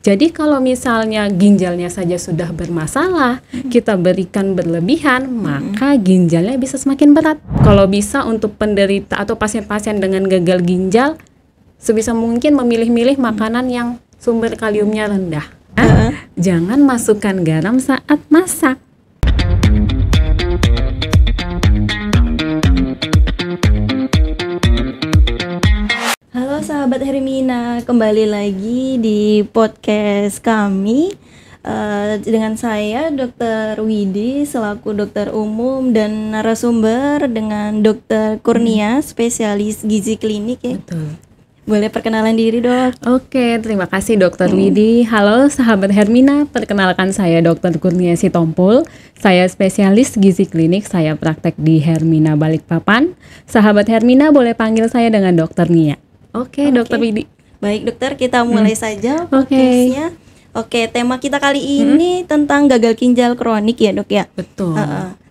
Jadi kalau misalnya ginjalnya saja sudah bermasalah, kita berikan berlebihan, maka ginjalnya bisa semakin berat. Kalau bisa untuk penderita atau pasien-pasien dengan gagal ginjal, sebisa mungkin memilih-milih makanan yang sumber kaliumnya rendah. Jangan masukkan garam saat masak. Halo sahabat Hermina, kembali lagi di podcast kami dengan saya Dr. Widi selaku dokter umum dan narasumber dengan Dr. Kurnia spesialis gizi klinik ya. Betul. Boleh perkenalan diri, Dok? Oke, terima kasih Dr. Widi. Halo sahabat Hermina, perkenalkan saya Dr. Kurnia Sitompul. Saya spesialis gizi klinik, saya praktek di Hermina Balikpapan. Sahabat Hermina boleh panggil saya dengan Dr. Nia. Oke, Dr. Widi. Baik, Dokter, kita mulai saja Oke. podcastnya. Oke, tema kita kali ini tentang gagal ginjal kronik ya, Dok ya? Betul.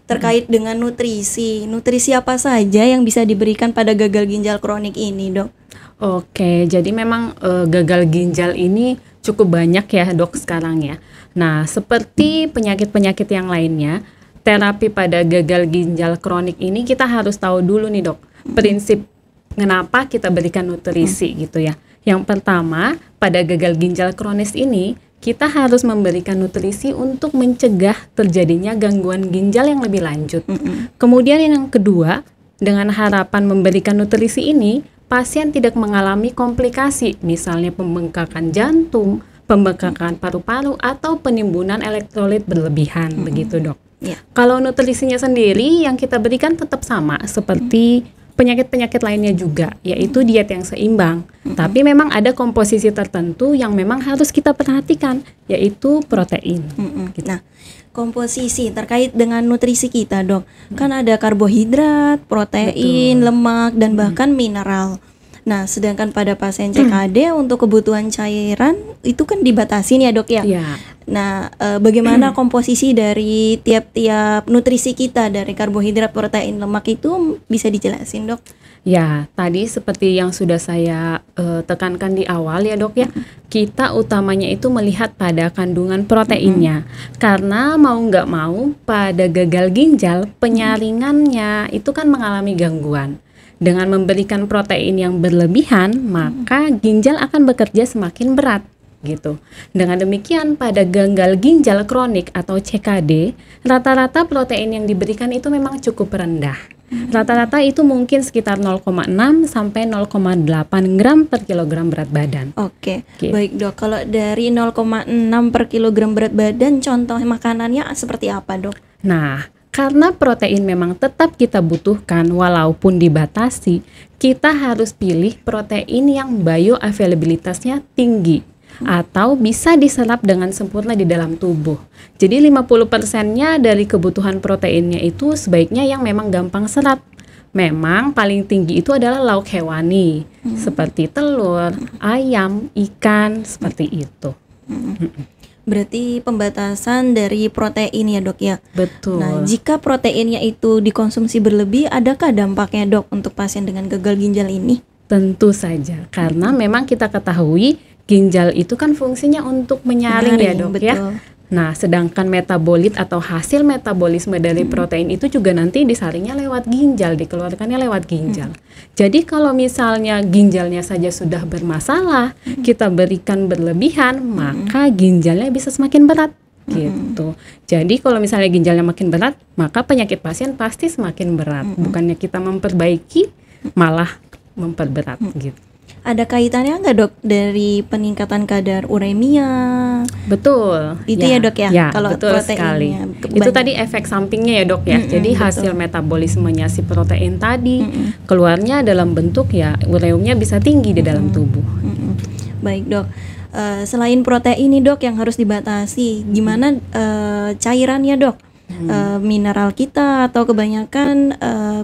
Terkait dengan nutrisi. Nutrisi apa saja yang bisa diberikan pada gagal ginjal kronik ini, Dok? Oke, jadi memang gagal ginjal ini cukup banyak ya dok sekarang ya. Nah, seperti penyakit-penyakit yang lainnya, terapi pada gagal ginjal kronik ini kita harus tahu dulu nih dok, prinsip kenapa kita berikan nutrisi gitu ya. Yang pertama, pada gagal ginjal kronis ini, kita harus memberikan nutrisi untuk mencegah terjadinya gangguan ginjal yang lebih lanjut. Kemudian yang kedua, dengan harapan memberikan nutrisi ini, pasien tidak mengalami komplikasi, misalnya pembengkakan jantung, pembengkakan paru-paru, atau penimbunan elektrolit berlebihan, begitu dok. Ya. Kalau nutrisinya sendiri yang kita berikan tetap sama seperti penyakit-penyakit lainnya juga, yaitu diet yang seimbang. Tapi memang ada komposisi tertentu yang memang harus kita perhatikan, yaitu protein. Gitu. Nah, komposisi terkait dengan nutrisi kita, Dok. Kan ada karbohidrat, protein, lemak, dan bahkan mineral. Nah, sedangkan pada pasien CKD untuk kebutuhan cairan itu kan dibatasin ya, Dok ya. Ya. Nah, bagaimana komposisi dari tiap-tiap nutrisi kita dari karbohidrat, protein, lemak itu bisa dijelasin, Dok? Ya, tadi seperti yang sudah saya tekankan di awal ya dok ya, kita utamanya itu melihat pada kandungan proteinnya. Karena mau nggak mau pada gagal ginjal, penyaringannya itu kan mengalami gangguan. Dengan memberikan protein yang berlebihan, maka ginjal akan bekerja semakin berat. Gitu. Dengan demikian pada gagal ginjal kronik atau CKD, rata-rata protein yang diberikan itu memang cukup rendah. Rata-rata itu mungkin sekitar 0,6 sampai 0,8 gram per kilogram berat badan. Oke. Gitu. Baik dok, kalau dari 0,6 per kilogram berat badan, contoh makanannya seperti apa dok? Nah, karena protein memang tetap kita butuhkan walaupun dibatasi, kita harus pilih protein yang bioavailabilitasnya tinggi atau bisa diserap dengan sempurna di dalam tubuh. Jadi 50%-nya dari kebutuhan proteinnya itu sebaiknya yang memang gampang serap. Memang paling tinggi itu adalah lauk hewani, seperti telur, ayam, ikan, seperti itu. Berarti pembatasan dari protein ya dok ya? Betul. Nah, jika proteinnya itu dikonsumsi berlebih, adakah dampaknya dok untuk pasien dengan gagal ginjal ini? Tentu saja, karena memang kita ketahui ginjal itu kan fungsinya untuk menyaring ya dok betul. ya. Nah, sedangkan metabolit atau hasil metabolisme dari protein itu juga nanti disaringnya lewat ginjal, dikeluarkannya lewat ginjal. Jadi kalau misalnya ginjalnya saja sudah bermasalah, kita berikan berlebihan, maka ginjalnya bisa semakin berat. Gitu. Jadi kalau misalnya ginjalnya makin berat, maka penyakit pasien pasti semakin berat. Bukannya kita memperbaiki, malah memperberat gitu. Ada kaitannya nggak dok dari peningkatan kadar uremia? Betul. Itu ya dok ya? Kalau betul sekali. Itu tadi efek sampingnya ya dok ya. Jadi hasil metabolismenya si protein tadi keluarnya dalam bentuk ya ureumnya bisa tinggi di dalam tubuh. Baik dok. Selain protein nih dok yang harus dibatasi, gimana cairannya dok? Mineral kita atau kebanyakan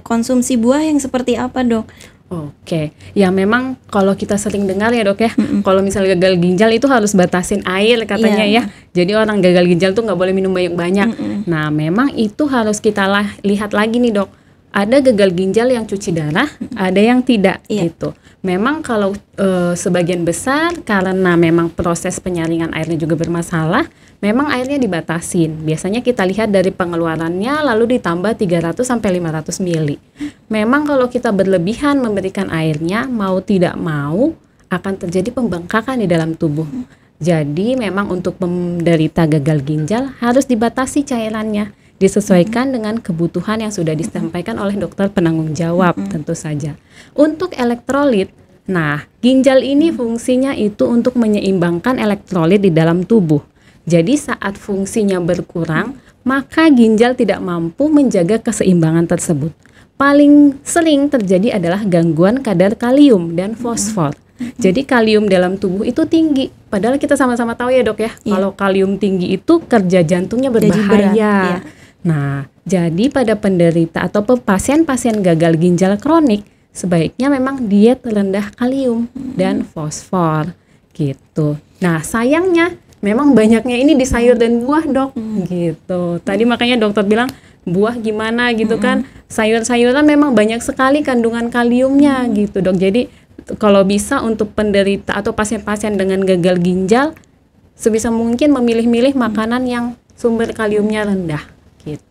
konsumsi buah yang seperti apa dok? Oke, ya memang kalau kita sering dengar ya dok ya, kalau misalnya gagal ginjal itu harus batasin air katanya ya. Jadi orang gagal ginjal tuh nggak boleh minum banyak-banyak. Nah memang itu harus kita lihat lagi nih dok, Ada gagal ginjal yang cuci darah, ada yang tidak gitu. Memang kalau sebagian besar karena memang proses penyaringan airnya juga bermasalah, memang airnya dibatasin. Biasanya kita lihat dari pengeluarannya lalu ditambah 300 sampai 500 ml. Memang kalau kita berlebihan memberikan airnya, mau tidak mau akan terjadi pembengkakan di dalam tubuh. Jadi memang untuk penderita gagal ginjal harus dibatasi cairannya, disesuaikan dengan kebutuhan yang sudah disampaikan oleh dokter penanggung jawab tentu saja. Untuk elektrolit, nah ginjal ini fungsinya itu untuk menyeimbangkan elektrolit di dalam tubuh. Jadi saat fungsinya berkurang, maka ginjal tidak mampu menjaga keseimbangan tersebut. Paling sering terjadi adalah gangguan kadar kalium dan fosfor. Jadi kalium dalam tubuh itu tinggi. Padahal kita sama-sama tahu ya dok ya, kalau kalium tinggi itu kerja jantungnya berbahaya. Nah, jadi pada penderita atau pasien-pasien gagal ginjal kronik, sebaiknya memang diet rendah kalium dan fosfor gitu. Nah, sayangnya memang banyaknya ini di sayur dan buah dok, gitu. Tadi makanya dokter bilang buah gimana gitu kan, sayur-sayuran memang banyak sekali kandungan kaliumnya gitu dok. Jadi kalau bisa untuk penderita atau pasien-pasien dengan gagal ginjal, sebisa mungkin memilih-milih makanan yang sumber kaliumnya rendah gitu.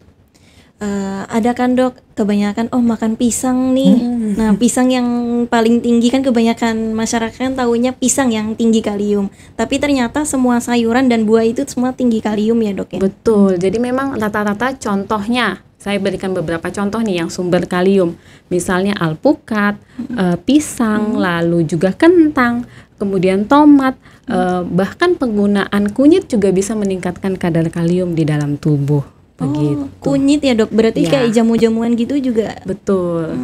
Ada kan dok kebanyakan makan pisang nih. Nah pisang yang paling tinggi kan kebanyakan masyarakat kan taunya pisang yang tinggi kalium, tapi ternyata semua sayuran dan buah itu semua tinggi kalium ya dok ya. Betul, jadi memang rata-rata contohnya saya berikan beberapa contoh nih yang sumber kalium, misalnya alpukat, pisang, lalu juga kentang, kemudian tomat, bahkan penggunaan kunyit juga bisa meningkatkan kadar kalium di dalam tubuh. Begitu. Kunyit ya dok, berarti kayak jamu-jamuan gitu juga. Betul.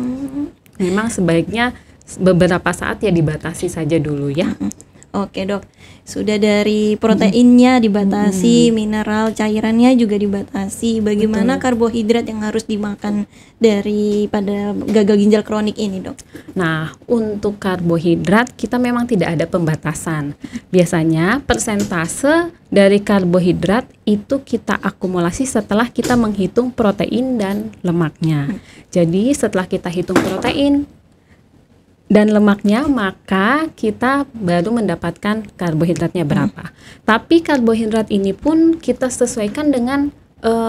Memang sebaiknya beberapa saat ya dibatasi saja dulu ya. Oke dok, sudah dari proteinnya dibatasi, mineral cairannya juga dibatasi. Bagaimana karbohidrat yang harus dimakan daripada gagal ginjal kronik ini dok? Nah, untuk karbohidrat kita memang tidak ada pembatasan. Biasanya persentase dari karbohidrat itu kita akumulasi setelah kita menghitung protein dan lemaknya. Jadi setelah kita hitung protein dan lemaknya, maka kita baru mendapatkan karbohidratnya berapa. Tapi karbohidrat ini pun kita sesuaikan dengan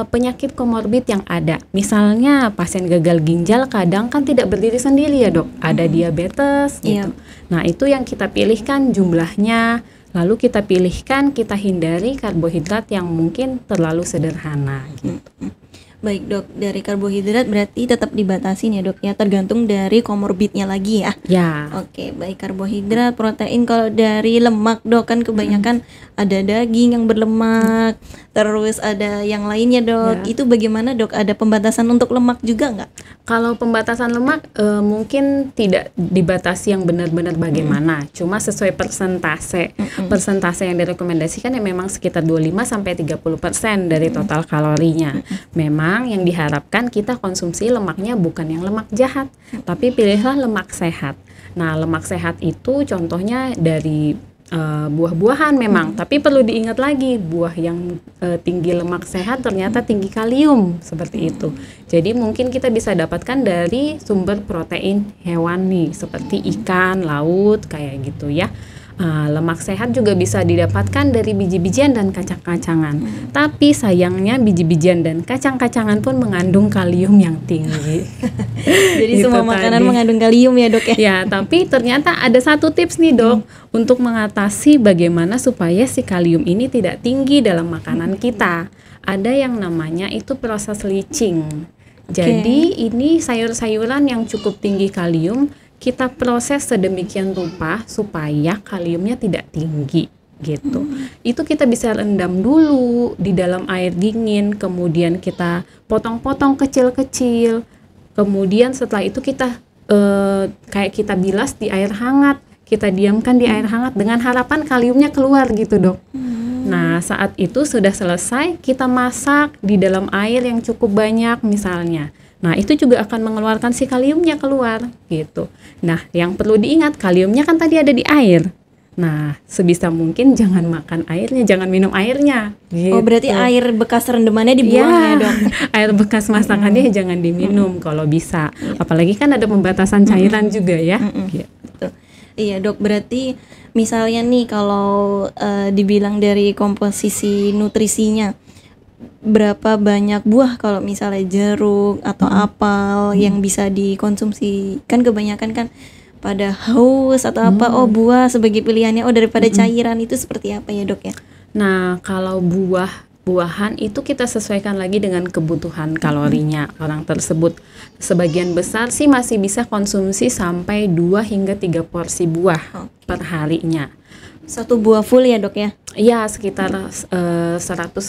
penyakit komorbid yang ada. Misalnya pasien gagal ginjal kadang kan tidak berdiri sendiri ya dok, ada diabetes gitu. Nah itu yang kita pilihkan jumlahnya, lalu kita pilihkan, kita hindari karbohidrat yang mungkin terlalu sederhana gitu. Baik dok, dari karbohidrat berarti tetap dibatasin ya dok ya, tergantung dari komorbidnya lagi ya. Ya. Oke, baik karbohidrat, protein. Kalau dari lemak dok kan kebanyakan ada daging yang berlemak, terus ada yang lainnya dok. Itu bagaimana dok? Ada pembatasan untuk lemak juga nggak? Kalau pembatasan lemak mungkin tidak dibatasi yang benar-benar bagaimana, cuma sesuai persentase. Persentase yang direkomendasikan ya memang sekitar 25-30% dari total kalorinya. Memang yang diharapkan kita konsumsi lemaknya bukan yang lemak jahat, tapi pilihlah lemak sehat. Nah, lemak sehat itu contohnya dari buah-buahan memang, tapi perlu diingat lagi buah yang tinggi lemak sehat ternyata tinggi kalium seperti itu. Jadi mungkin kita bisa dapatkan dari sumber protein hewani seperti ikan, laut kayak gitu ya. Lemak sehat juga bisa didapatkan dari biji-bijian dan kacang-kacangan. Tapi sayangnya biji-bijian dan kacang-kacangan pun mengandung kalium yang tinggi. Jadi semua makanan mengandung kalium ya dok ya? Ya, tapi ternyata ada satu tips nih dok untuk mengatasi bagaimana supaya si kalium ini tidak tinggi dalam makanan kita. Ada yang namanya itu proses leaching. Jadi ini sayur-sayuran yang cukup tinggi kalium kita proses sedemikian rupa supaya kaliumnya tidak tinggi gitu. Itu kita bisa rendam dulu di dalam air dingin, kemudian kita potong-potong kecil-kecil. Kemudian setelah itu kita kayak kita bilas di air hangat, kita diamkan di air hangat dengan harapan kaliumnya keluar gitu dok. Nah saat itu sudah selesai, kita masak di dalam air yang cukup banyak misalnya. Nah itu juga akan mengeluarkan si kaliumnya keluar gitu. Nah yang perlu diingat, kaliumnya kan tadi ada di air. Nah, sebisa mungkin jangan makan airnya, jangan minum airnya. Gitu. Oh, berarti air bekas rendemannya dibuang ya, Dok? Air bekas masakannya jangan diminum kalau bisa. Apalagi kan ada pembatasan cairan juga ya. Gitu. Betul. Iya, Dok, berarti misalnya nih kalau dibilang dari komposisi nutrisinya, berapa banyak buah kalau misalnya jeruk atau apel yang bisa dikonsumsi? Kan kebanyakan kan pada haus atau apa, oh buah sebagai pilihannya, oh daripada cairan, itu seperti apa ya, Dok ya? Nah, kalau buah-buahan itu kita sesuaikan lagi dengan kebutuhan kalorinya orang tersebut. Sebagian besar sih masih bisa konsumsi sampai 2 hingga 3 porsi buah per harinya. Satu buah full ya, Dok ya? Ya, sekitar 100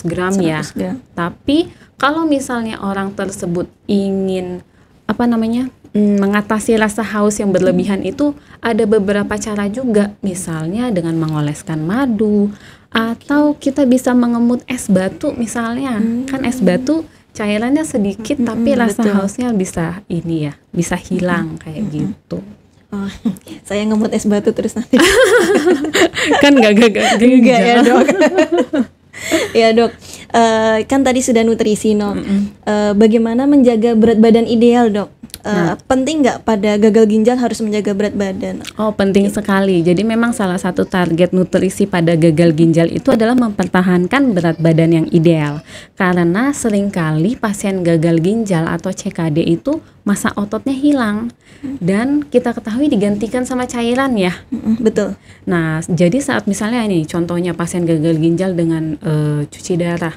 gram ya. 100 gram. Tapi kalau misalnya orang tersebut ingin mengatasi rasa haus yang berlebihan, itu ada beberapa cara juga. Misalnya dengan mengoleskan madu, atau kita bisa mengemut es batu misalnya. Kan es batu cairannya sedikit tapi rasa betul. hausnya bisa hilang kayak gitu. Oh, saya ngemut es batu terus nanti. Kan gak Enggak ya, Dok. Ya, Dok. Kan tadi sudah nutrisi, no. Bagaimana menjaga berat badan ideal, Dok? Penting nggak pada gagal ginjal harus menjaga berat badan? Oh, penting sekali. Jadi memang salah satu target nutrisi pada gagal ginjal itu adalah mempertahankan berat badan yang ideal. Karena seringkali pasien gagal ginjal atau CKD itu massa ototnya hilang dan kita ketahui digantikan sama cairan ya. Betul. Nah, jadi saat misalnya ini contohnya pasien gagal ginjal dengan cuci darah,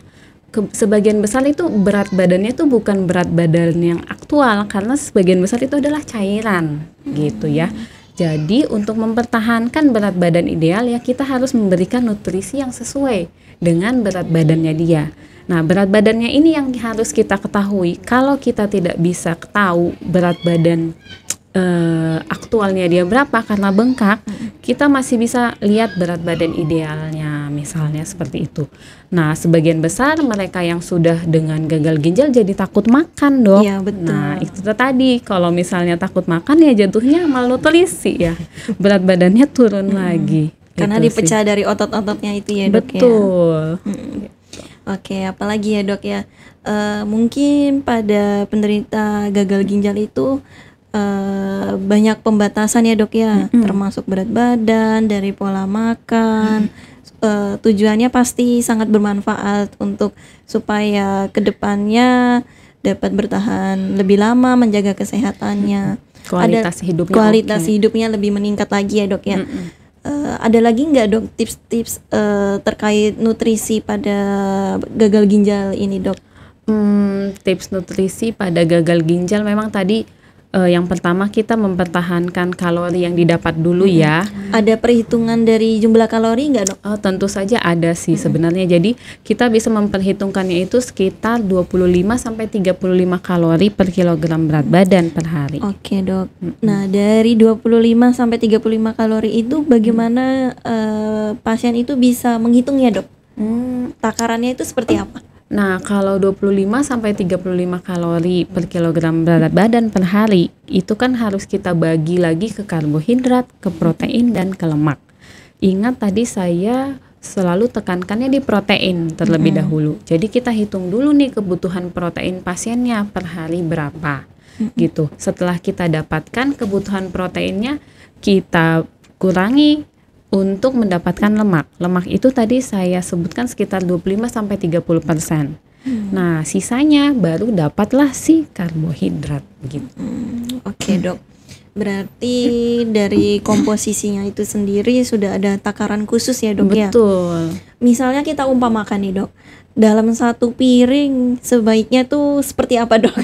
sebagian besar itu berat badannya itu bukan berat badan yang aktual, karena sebagian besar itu adalah cairan gitu ya. Jadi untuk mempertahankan berat badan ideal ya kita harus memberikan nutrisi yang sesuai dengan berat badannya dia. Nah, berat badannya ini yang harus kita ketahui. Kalau kita tidak bisa tahu berat badan aktualnya dia berapa karena bengkak, kita masih bisa lihat berat badan idealnya misalnya seperti itu. Nah, sebagian besar mereka yang sudah dengan gagal ginjal jadi takut makan, Dok. Iya, betul. Nah, itu tadi kalau misalnya takut makan ya jatuhnya malnutrisi ya. Berat badannya turun lagi. Karena Itu dipecah sih. dari otot-ototnya itu ya, Dok. Betul. Ya. Oke, apalagi ya, Dok ya? Mungkin pada penderita gagal ginjal itu banyak pembatasan ya, Dok ya, termasuk berat badan, dari pola makan. Tujuannya pasti sangat bermanfaat untuk supaya kedepannya dapat bertahan lebih lama, menjaga kesehatannya. Kualitas hidupnya kualitas oke. hidupnya lebih meningkat lagi ya, Dok ya. Ada lagi nggak, Dok, tips-tips terkait nutrisi pada gagal ginjal ini, Dok? Tips nutrisi pada gagal ginjal memang tadi yang pertama kita mempertahankan kalori yang didapat dulu ya. Ada perhitungan dari jumlah kalori nggak, Dok? Tentu saja ada sih sebenarnya. Jadi kita bisa memperhitungkannya itu sekitar 25 sampai 35 kalori per kilogram berat badan per hari. Oke, Dok. Nah, dari 25 sampai 35 kalori itu bagaimana pasien itu bisa menghitungnya, Dok? Takarannya itu seperti apa? Nah, kalau 25 sampai 35 kalori per kilogram berat badan per hari, itu kan harus kita bagi lagi ke karbohidrat, ke protein, dan ke lemak. Ingat tadi saya selalu tekankannya di protein terlebih dahulu. Jadi kita hitung dulu nih kebutuhan protein pasiennya per hari berapa. Gitu. Setelah kita dapatkan kebutuhan proteinnya, kita kurangi untuk mendapatkan lemak. Lemak itu tadi saya sebutkan sekitar 25 sampai 30%. Nah, sisanya baru dapatlah si karbohidrat gitu. Oke, Dok. Berarti dari komposisinya itu sendiri sudah ada takaran khusus ya, Dok ya? Betul. Misalnya kita umpamakan nih, Dok, dalam satu piring sebaiknya tuh seperti apa, Dok?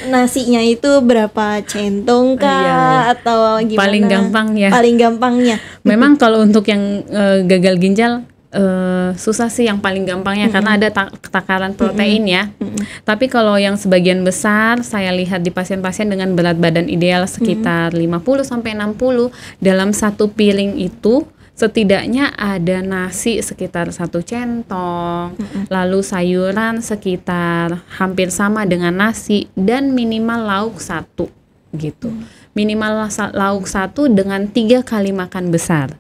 Nasinya itu berapa centong kah? Iya. Atau gimana? Paling gampang ya. Paling gampangnya. Memang kalau untuk yang gagal ginjal susah sih yang paling gampangnya karena ada takaran protein ya. Tapi kalau yang sebagian besar saya lihat di pasien-pasien dengan berat badan ideal sekitar 50 sampai 60, dalam satu piring itu setidaknya ada nasi sekitar 1 centong, lalu sayuran sekitar hampir sama dengan nasi, dan minimal lauk 1 gitu. Minimal lauk 1 dengan 3 kali makan besar.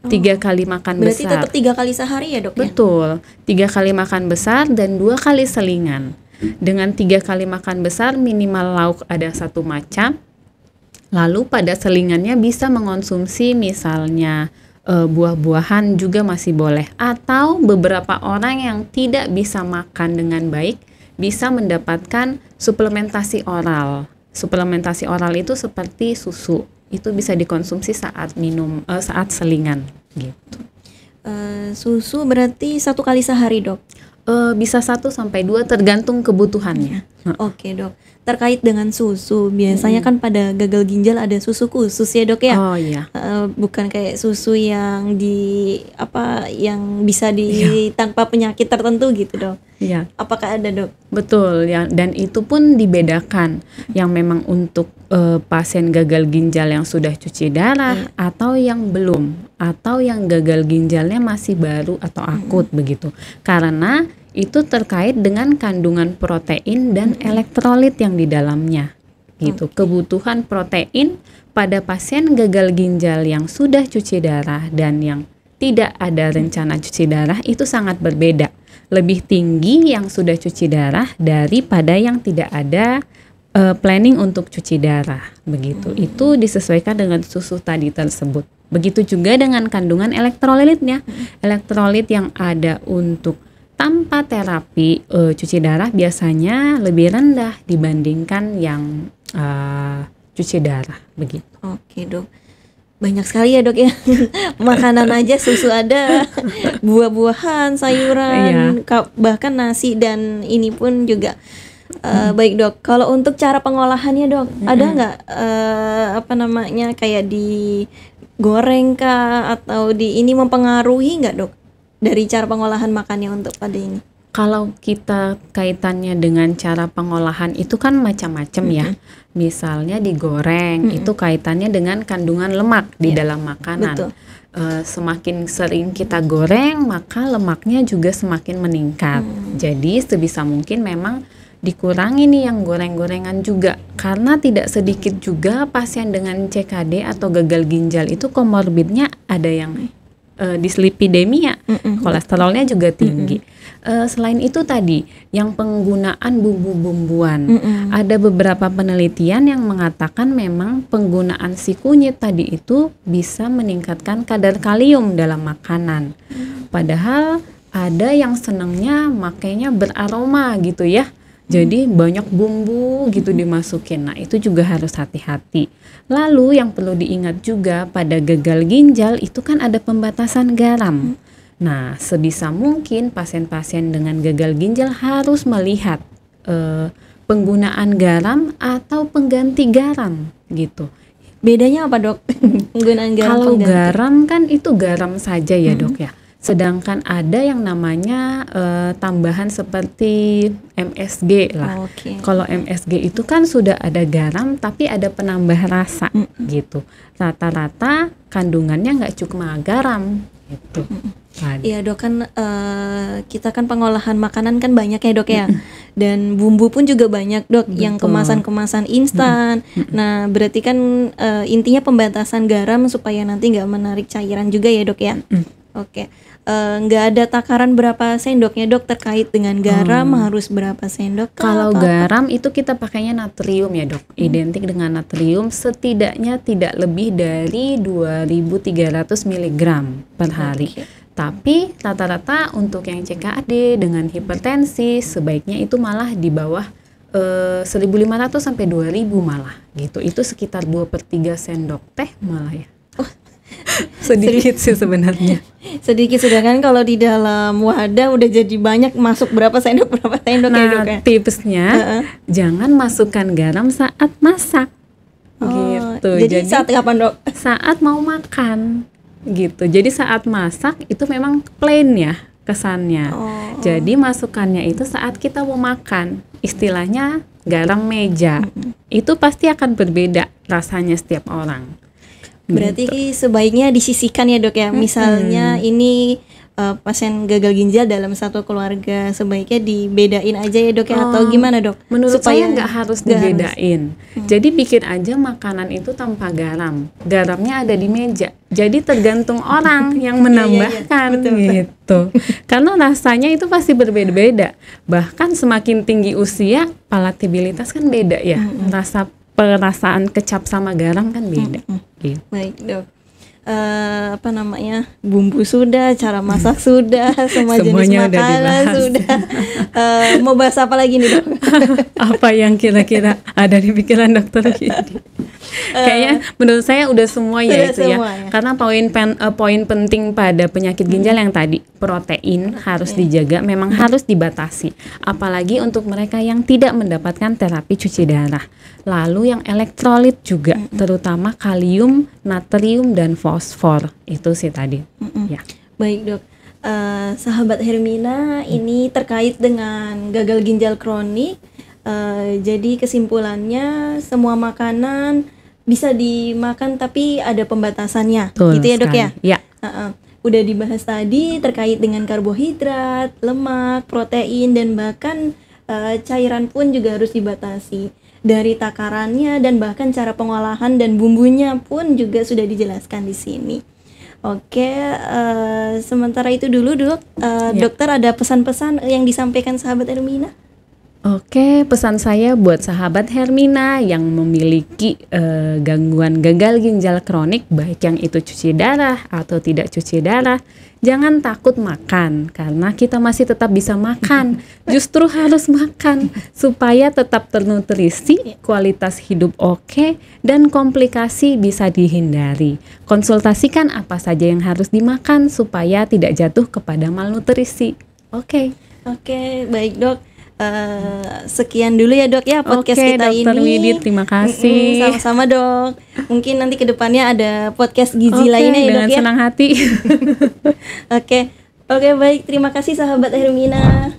3 kali makan Berarti besar. tetap 3 kali sehari ya, Dok ya? Betul, 3 kali makan besar dan 2 kali selingan. Dengan 3 kali makan besar minimal lauk ada 1 macam. Lalu pada selingannya bisa mengonsumsi misalnya buah-buahan juga masih boleh. Atau beberapa orang yang tidak bisa makan dengan baik bisa mendapatkan suplementasi oral. Suplementasi oral itu seperti susu. Itu bisa dikonsumsi saat minum saat selingan gitu. Susu berarti 1 kali sehari, Dok? Bisa 1 sampai 2 tergantung kebutuhannya. Oke, Dok. Terkait dengan susu, biasanya kan pada gagal ginjal ada susu khusus ya, Dok ya? Oh iya. Bukan kayak susu yang yang bisa tanpa penyakit tertentu gitu, Dok. Iya. Apakah ada, Dok? Betul ya, dan itu pun dibedakan yang memang untuk pasien gagal ginjal yang sudah cuci darah atau yang belum, atau yang gagal ginjalnya masih baru atau akut begitu. Karena itu terkait dengan kandungan protein dan elektrolit yang di dalamnya. Gitu. Kebutuhan protein pada pasien gagal ginjal yang sudah cuci darah dan yang tidak ada rencana cuci darah itu sangat berbeda. Lebih tinggi yang sudah cuci darah daripada yang tidak ada planning untuk cuci darah, begitu. Itu disesuaikan dengan susu tadi tersebut. Begitu juga dengan kandungan elektrolitnya. Elektrolit yang ada untuk tanpa terapi cuci darah biasanya lebih rendah dibandingkan yang cuci darah, begitu. Oke, Dok. Banyak sekali ya, Dok ya. Makanan aja susu ada, buah-buahan, sayuran, bahkan nasi, dan ini pun juga baik, Dok. Kalau untuk cara pengolahannya, Dok, ada nggak kayak digoreng kah atau ini mempengaruhi nggak, Dok, dari cara pengolahan makannya untuk pada ini? Kalau kita kaitannya dengan cara pengolahan itu kan macam-macam ya. Misalnya digoreng, itu kaitannya dengan kandungan lemak di dalam makanan. Betul. Semakin sering kita goreng, maka lemaknya juga semakin meningkat. Jadi sebisa mungkin memang dikurangi nih yang goreng-gorengan juga. Karena tidak sedikit juga pasien dengan CKD atau gagal ginjal itu komorbidnya ada yang dislipidemia, kolesterolnya juga tinggi. Selain itu tadi, yang penggunaan bumbu-bumbuan, ada beberapa penelitian yang mengatakan memang penggunaan si kunyit tadi itu bisa meningkatkan kadar kalium dalam makanan. Padahal ada yang senangnya makanya beraroma gitu ya. Jadi banyak bumbu gitu dimasukin. Nah, itu juga harus hati-hati. Lalu yang perlu diingat juga pada gagal ginjal itu kan ada pembatasan garam. Nah, sebisa mungkin pasien-pasien dengan gagal ginjal harus melihat penggunaan garam atau pengganti garam gitu. Bedanya apa, Dok? Penggunaan garam Kalau pengganti. garam kan itu garam saja ya, Dok ya. Sedangkan ada yang namanya tambahan seperti MSG lah. Kalau MSG itu kan sudah ada garam tapi ada penambah rasa gitu. Rata-rata kandungannya nggak cuma garam gitu. Iya, Dok, kan kita kan pengolahan makanan kan banyak ya, Dok ya. Dan bumbu pun juga banyak, Dok. Betul. Yang kemasan-kemasan instan. Nah, berarti kan intinya pembatasan garam supaya nanti nggak menarik cairan juga ya, Dok ya. Oke. Nggak ada takaran berapa sendoknya, Dok, terkait dengan garam harus berapa sendok? Kalau garam itu kita pakainya natrium ya, Dok. Identik dengan natrium, setidaknya tidak lebih dari 2.300 mg per hari. Tapi rata-rata untuk yang CKD dengan hipertensi sebaiknya itu malah di bawah 1.500 sampai 2.000 malah gitu. Itu sekitar 2/3 sendok teh malah ya. Sedikit sih sebenarnya. Sedikit, sedangkan kalau di dalam wadah udah jadi banyak, masuk berapa sendok ya, Dok ya? Tipsnya jangan masukkan garam saat masak. Gitu. Jadi saat kapan, Dok? Saat mau makan gitu. Jadi saat masak itu memang plain ya kesannya. Jadi masukannya itu saat kita mau makan. Istilahnya garam meja. Itu pasti akan berbeda rasanya setiap orang. Berarti sebaiknya disisihkan ya, Dok ya. Misalnya ini pasien gagal ginjal dalam satu keluarga sebaiknya dibedain aja ya dok ya, atau gimana dok? Menurut saya nggak harus dibedain. Jadi bikin aja makanan itu tanpa garam. Garamnya ada di meja. Jadi tergantung orang yang menambahkan gitu. Karena rasanya itu pasti berbeda-beda. Bahkan semakin tinggi usia, palatabilitas kan beda ya. Perasaan kecap sama garam kan beda. Gitu. Baik dok. Bumbu sudah, cara masak sudah, semua jenis makanan sudah. Mau bahas apa lagi nih dok? Apa yang kira-kira ada di pikiran dokter Widi? Kayaknya menurut saya udah semua ya itu ya. Karena poin penting pada penyakit ginjal yang tadi, protein harus dijaga, memang harus dibatasi. Apalagi untuk mereka yang tidak mendapatkan terapi cuci darah. Lalu yang elektrolit juga, terutama kalium, natrium, dan fosfor. Itu sih tadi. Ya. Baik dok. Sahabat Hermina, ini terkait dengan gagal ginjal kronik. Jadi kesimpulannya semua makanan bisa dimakan tapi ada pembatasannya. Betul gitu ya dok sekali. Ya? Udah dibahas tadi terkait dengan karbohidrat, lemak, protein, dan bahkan cairan pun juga harus dibatasi. Dari takarannya dan bahkan cara pengolahan dan bumbunya pun juga sudah dijelaskan di sini. Oke, sementara itu dulu dok. Dokter ada pesan-pesan yang disampaikan sahabat Hermina? Oke, pesan saya buat sahabat Hermina yang memiliki gangguan gagal ginjal kronik, baik yang itu cuci darah atau tidak cuci darah, jangan takut makan karena kita masih tetap bisa makan. Justru harus makan supaya tetap ternutrisi, kualitas hidup oke, dan komplikasi bisa dihindari. Konsultasikan apa saja yang harus dimakan supaya tidak jatuh kepada malnutrisi. Oke, baik dok. Sekian dulu ya dok ya podcast kita ini. Dokter Widi, terima kasih. Sama-sama dok. Mungkin nanti kedepannya ada podcast gizi lainnya ya dok ya. Dengan senang hati. Oke, baik. Terima kasih sahabat Hermina.